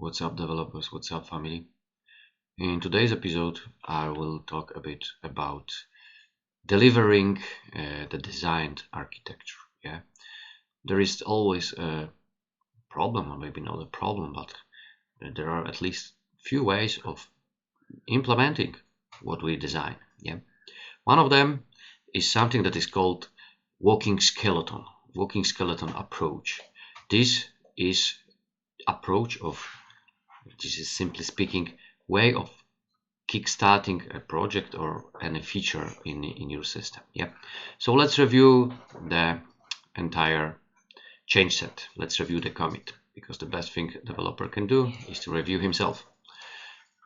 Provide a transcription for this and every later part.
What's up, developers? What's up, family? In today's episode, I will talk a bit about delivering the designed architecture. Yeah, there is always a problem, or maybe not a problem, but there are at least few ways of implementing what we design. Yeah, one of them is something that is called walking skeleton approach. This is this is simply speaking way of kickstarting a project or any feature in your system. Yeah, so let's review the entire change set. Let's review the commit, because the best thing a developer can do is to review himself.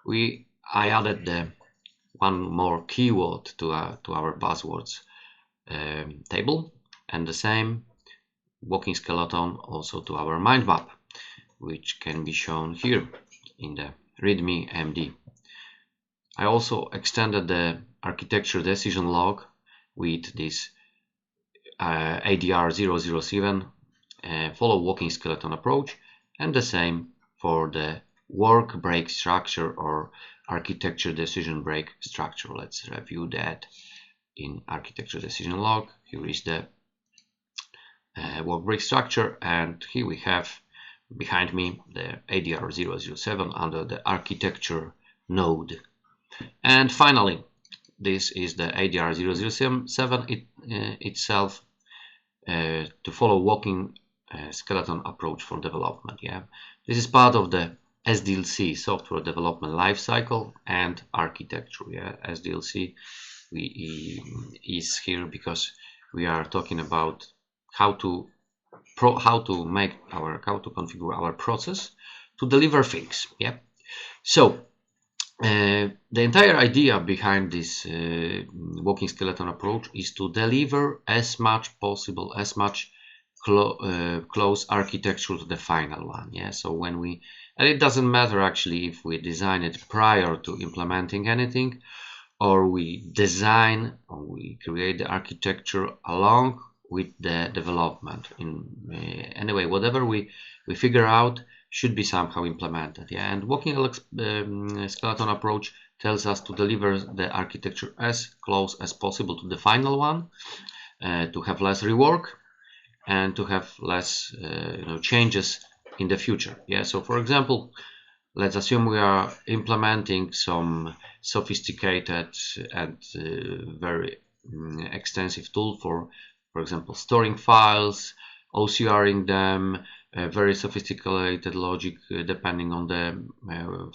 I added the one more keyword to our buzzwords table, and the same walking skeleton also to our mind map, which can be shown here in the readme MD. I also extended the architecture decision log with this ADR007 follow walking skeleton approach, and the same for the work break structure or architecture decision break structure. Let's review that in architecture decision log. Here is the work break structure, and here we have behind me the ADR007 under the architecture node. And finally, this is the ADR007 itself to follow walking skeleton approach for development. Yeah, this is part of the SDLC, software development lifecycle and architecture. Yeah, SDLC is here because we are talking about how to configure our process to deliver things. Yeah, so the entire idea behind this walking skeleton approach is to deliver as much possible, as much close architecture to the final one. Yeah, so and it doesn't matter actually if we design it prior to implementing anything, or we design or we create the architecture along with the development. Anyway, whatever we figure out should be somehow implemented. Yeah, and walking skeleton approach tells us to deliver the architecture as close as possible to the final one, to have less rework and to have less changes in the future. Yeah, so for example, let's assume we are implementing some sophisticated and very extensive tool for example, storing files, OCRing them, very sophisticated logic depending on the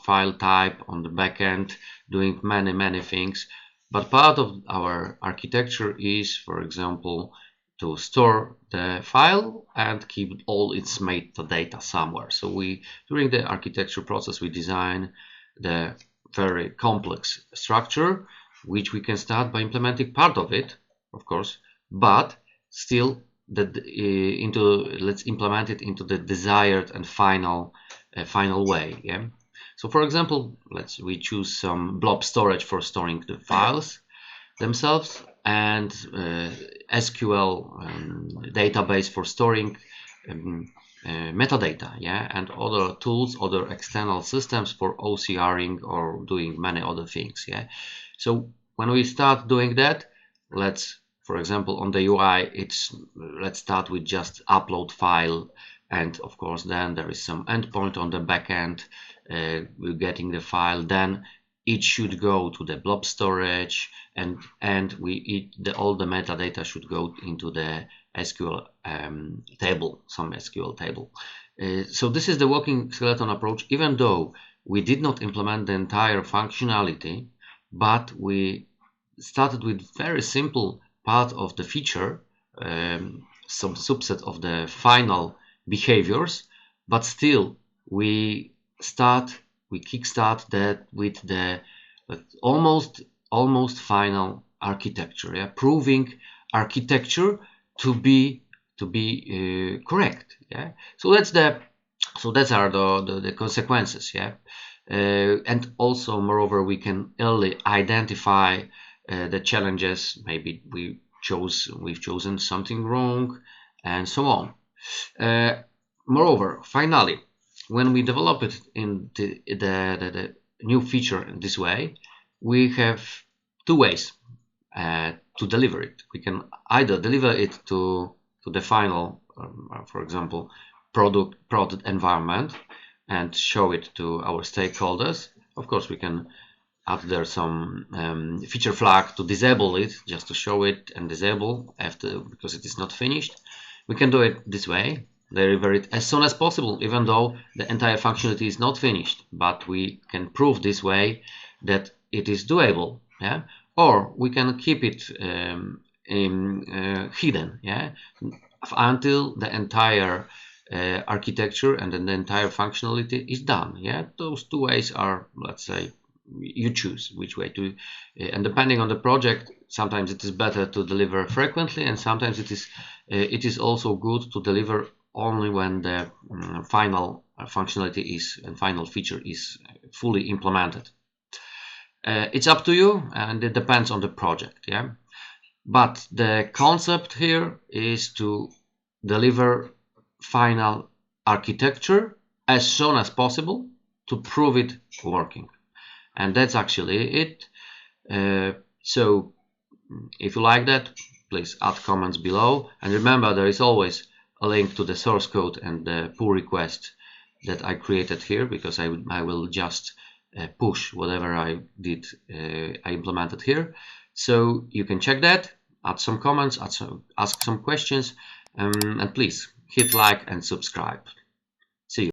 file type on the backend, doing many things. But part of our architecture is, for example, to store the file and keep all its metadata somewhere. So during the architecture process, we design the very complex structure, which we can start by implementing part of it, of course, but still let's implement it into the desired and final way. Yeah, so for example, we choose some blob storage for storing the files themselves, and SQL database for storing metadata. Yeah, and other tools, other external systems for OCRing or doing many other things. Yeah, so when we start doing that, for example, on the UI, let's start with just upload file, and of course then there is some endpoint on the backend. We're getting the file, then it should go to the blob storage, and all the metadata should go into the SQL table, some SQL table. So this is the walking skeleton approach, even though we did not implement the entire functionality, but we started with very simple part of the feature, some subset of the final behaviors, but still we kickstart that with the almost final architecture. Yeah, proving architecture to be correct. Yeah, so that's are the consequences. Yeah, and also moreover we can early identify the challenges. Maybe we've chosen something wrong, and so on. Moreover, finally, when we develop it in the new feature in this way, we have two ways to deliver it. We can either deliver it to the final, for example, product environment and show it to our stakeholders. Of course, we can add there some feature flag to disable it, just to show it and disable after, because it is not finished. We can do it this way, deliver it as soon as possible, even though the entire functionality is not finished, but we can prove this way that it is doable. Yeah, or we can keep it hidden, yeah, until the entire architecture and then the entire functionality is done. Yeah, those two ways are, let's say, you choose which way to, and depending on the project, sometimes it is better to deliver frequently, and sometimes it is also good to deliver only when the final functionality is and final feature is fully implemented. It's up to you, and it depends on the project. Yeah, but the concept here is to deliver final architecture as soon as possible to prove it working. And that's actually it. So if you like that, please add comments below, and remember, there is always a link to the source code and the pull request that I created here, because I will just push whatever I did, I implemented here. So you can check that, add some comments, ask some questions, and please hit like and subscribe. See you.